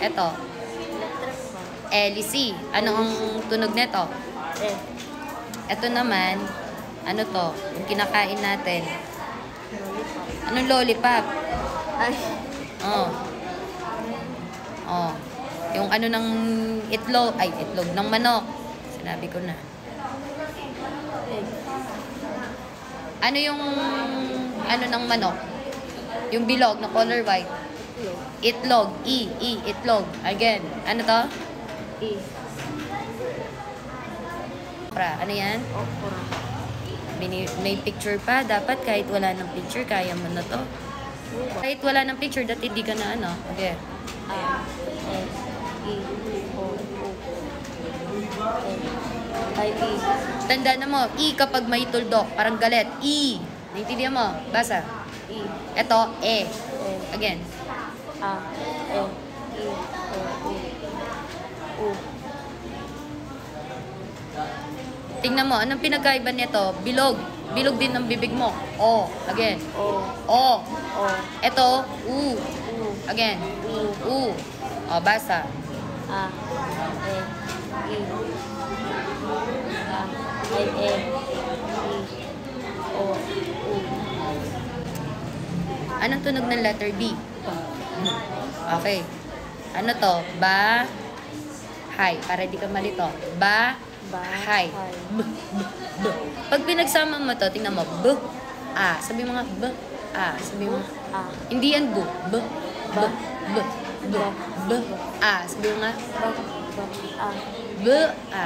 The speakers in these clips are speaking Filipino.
Eto. LC. Ano ang tunog nito? Eh. Eto naman, ano to? Yung kinakain natin. Lollipop. Anong lollipop? Ay. Oh. Oh. Yung ano ng itlog, ay itlog ng manok. Sinabi ko na. Egg. Ano yung ano ng manok? Yung bilog na color white. Itlog. Itlog. Itlog. Again. Ano to? E. Okra. Ano yan? Okra. May picture pa. Dapat kahit wala ng picture, kaya mo na to. Kahit wala ng picture, dati hindi ka na ano. Okay. A. S. E. O. O. Ay, E. Tanda na mo, E kapag may tuldok, parang galit. E. Naintindihan mo? Basa. E. Ito, E. E. Again. A. E. E. O. U. U. Tingnan mo, anong pinagkaiba nito? Bilog. Bilog din ng bibig mo. O. Again. O. O. O. Ito, U. U. Again. U. U. O, basa. A. E. E. A. Ay, E. E. O. U. Anong tunog ng letter B? Okay. Ano to? Ba. Hay. Para di ka malito. Ba. Ba. Hay. Hay. B. B. B. Pag pinagsama mo to, tingnan mo. B. A. Sabi mo nga. B. A. Sabi mo. A. Hindi yan bu. B. B. B. B. B. A. Sabi mo nga. Ba. Ba. A. B. A.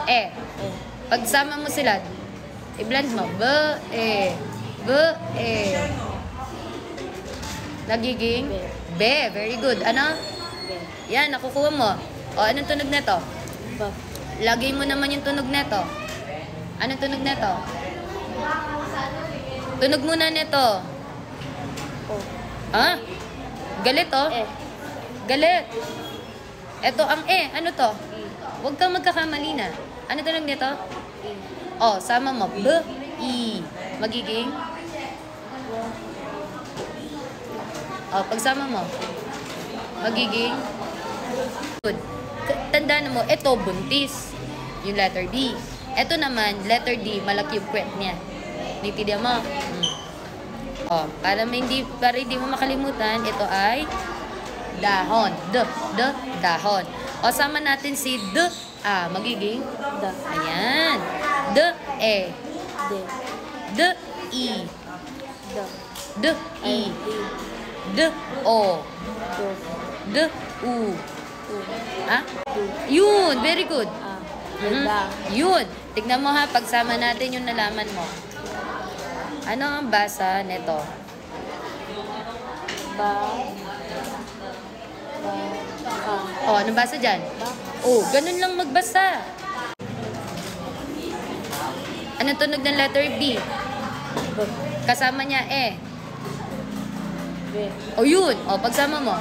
E. E. Pagsama mo sila, i-blend mo. B. E. B. E. Nagiging? B. B. Very good. Ano? B. Yan, nakukuha mo. O, anong tunog neto? Ba. Lagay mo naman yung tunog neto. Anong tunog neto? Tunog muna neto. O. Ha? Galit, oh. E. Galit. Eto ang E. Ano to? E. Huwag kang magkakamali na. Ano tunog nito? E. O, sama mo. B. E. Magiging? O, pagsama mo. Magiging? Good. Tandaan mo, ito buntis. Yung letter B. Ito naman, letter D, malaki yung kwet niya. Nitidihan mo? O, para hindi mo makalimutan, ito ay dahon. Dahon. O, sama natin si D. Magiging? Da. Ayan. D. E. D. D. E. Da. D. E. E. D. O. Do. D. U. U. Ha? Du. Yun. Very good. A. Mhm. Da. Yun. Tignan mo ha, pagsama natin yung nalaman mo. Ano ang basa nito? Ba. Ba. Ka. O, anong basa dyan? Ba. Oh, ganun lang magbasa. Anong tunog ng letter B? B. Kasama niya E. B. O, yun. O, pagsama mo.